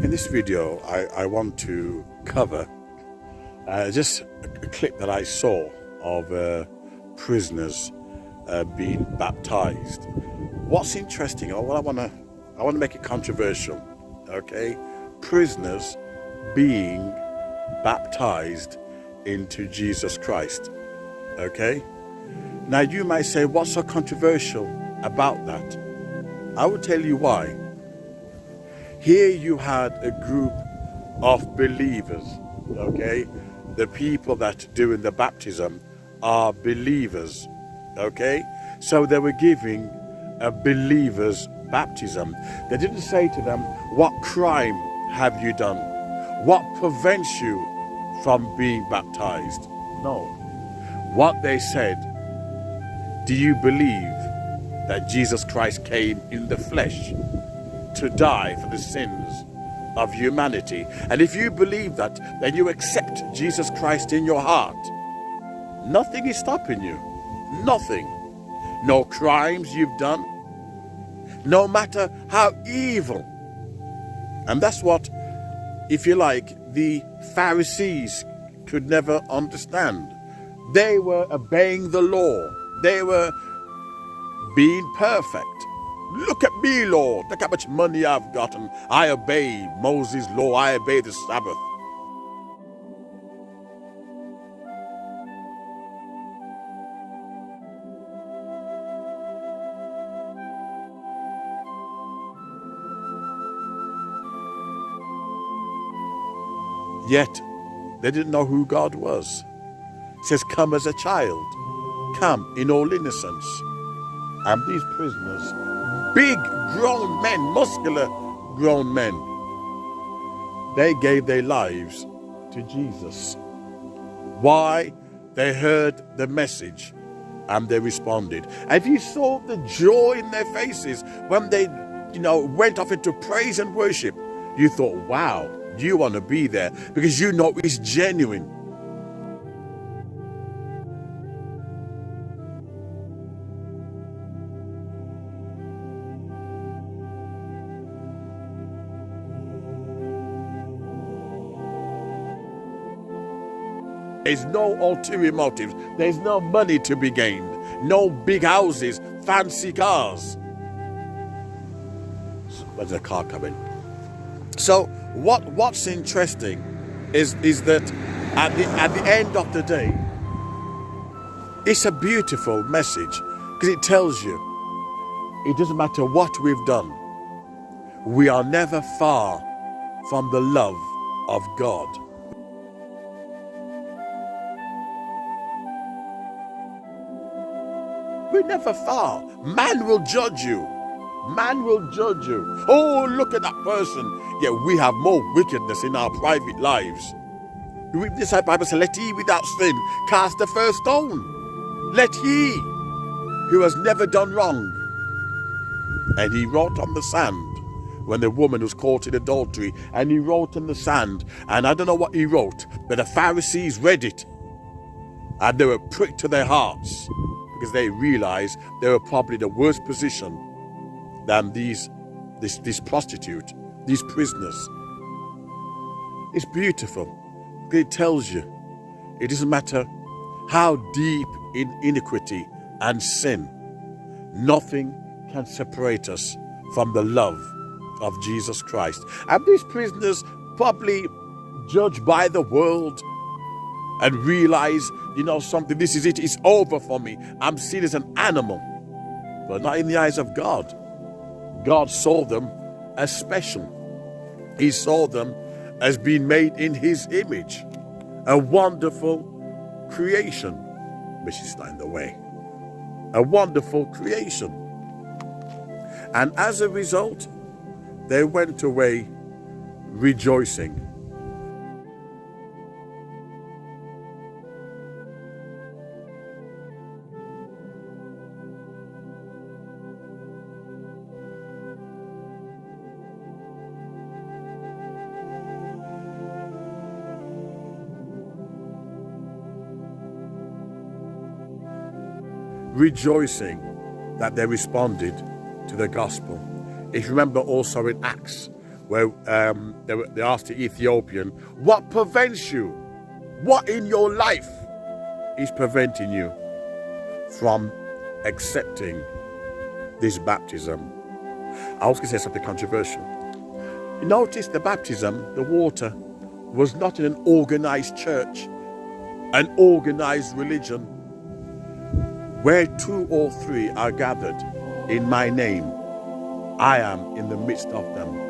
In this video, I want to cover just a clip that I saw of prisoners being baptized. What's interesting, I want to make it controversial, okay? Prisoners being baptized into Jesus Christ, okay? Now you might say, what's so controversial about that? I will tell you why. Here you had a group of believers, okay? The people that doing the baptism are believers, okay? So they were giving a believer's baptism. They didn't say to them, what crime have you done? What prevents you from being baptized? No. What they said, do you believe that Jesus Christ came in the flesh to die for the sins of humanity? And if you believe that, then you accept Jesus Christ in your heart. Nothing is stopping you. Nothing. No crimes you've done. No matter how evil. And that's what, if you like, the Pharisees could never understand. They were obeying the law. They were being perfect. Look at me, Lord. Look how much money I've gotten. I obey Moses' law. I obey the Sabbath. Yet, they didn't know who God was. It says, come as a child. Come in all innocence. And these prisoners, big grown men, muscular grown men, they gave their lives to Jesus. Why? They heard the message and they responded. And if you saw the joy in their faces when they, went off into praise and worship, you thought, wow, you want to be there because you know it's genuine. There's no ulterior motives. There's no money to be gained. No big houses, fancy cars. Where's the car coming? So what's interesting is that at the end of the day, it's a beautiful message because it tells you it doesn't matter what we've done. We are never far from the love of God. We're never far. Man will judge you. Man will judge you. Oh, look at that person. Yeah, we have more wickedness in our private lives. This Bible says, let he without sin cast the first stone. Let he who has never done wrong. And he wrote on the sand when the woman was caught in adultery, and he wrote in the sand, and I don't know what he wrote, but the Pharisees read it, and they were pricked to their hearts, because they realized they were probably in a worse position than this prostitute, these prisoners. It's beautiful. It tells you it doesn't matter how deep in iniquity and sin, nothing can separate us from the love of Jesus Christ. And these prisoners probably judged by the world and realize, something, this is it, it's over for me. I'm seen as an animal. But not in the eyes of God. God saw them as special. He saw them as being made in his image. A wonderful creation. But she's not in the way. A wonderful creation. And as a result, they went away rejoicing. Rejoicing that they responded to the gospel. If you remember also in Acts, where they asked the Ethiopian, what prevents you? What in your life is preventing you from accepting this baptism? I was going to say something controversial. Notice the baptism, the water, was not in an organized church, an organized religion. Where 2 or 3 are gathered in my name, I am in the midst of them.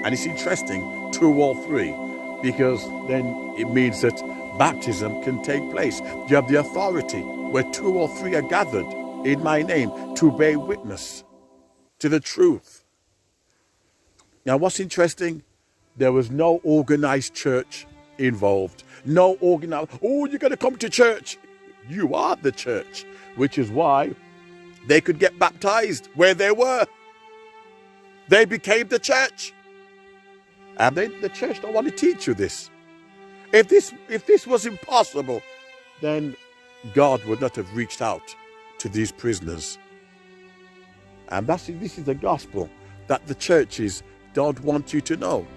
And it's interesting, 2 or 3, because then it means that baptism can take place. You have the authority where 2 or 3 are gathered in my name to bear witness to the truth. Now, what's interesting, there was no organized church involved. No organized, oh, you're going to come to church. You are the church, which is why they could get baptized where they were. They became the church. And the church don't want to teach you this. If this was impossible, then God would not have reached out to these prisoners. And this is the gospel that the churches don't want you to know.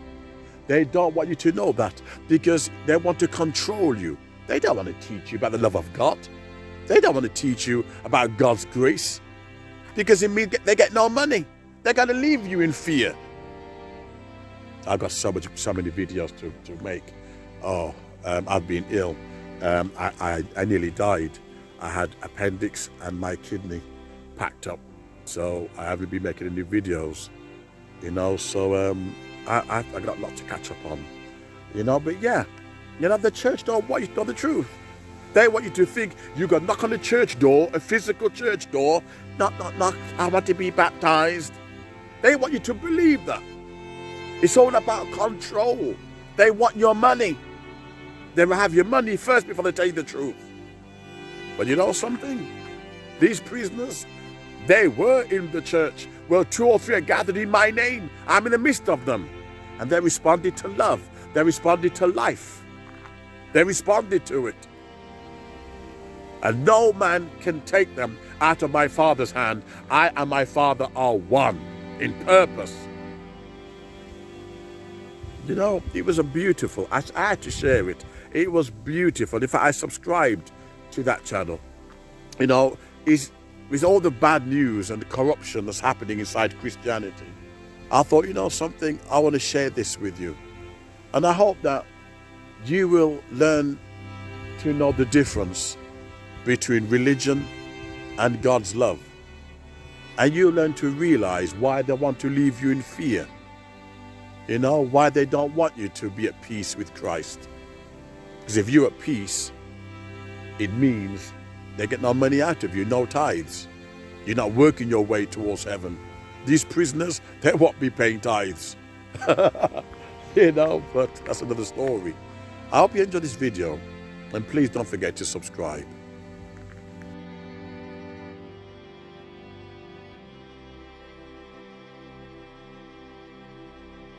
They don't want you to know that because they want to control you. They don't want to teach you about the love of God. They don't want to teach you about God's grace because it means they get no money. They're going to leave you in fear. I've got so many videos to make. I've been ill. I nearly died. I had appendix and my kidney packed up. So I haven't been making any videos, so I've got a lot to catch up on, but yeah, the church don't want you to know the truth. They want you to think you got to knock on the church door, a physical church door, knock, I want to be baptized. They want you to believe that. It's all about control. They want your money. They will have your money first before they tell you the truth. But you know something? These prisoners, they were in the church. Well, 2 or 3 are gathered in my name. I'm in the midst of them. And they responded to love. They responded to life. They responded to it. And no man can take them out of my Father's hand. I and my Father are one in purpose. It was a beautiful, I had to share it. It was beautiful. In fact, I subscribed to that channel. With all the bad news and the corruption that's happening inside Christianity, I thought, something, I want to share this with you. And I hope that you will learn to know the difference between religion and God's love. And you learn to realize why they want to leave you in fear. Why they don't want you to be at peace with Christ. Because if you're at peace, it means they get no money out of you, no tithes. You're not working your way towards heaven. These prisoners, they won't be paying tithes. But that's another story. I hope you enjoyed this video. And please don't forget to subscribe.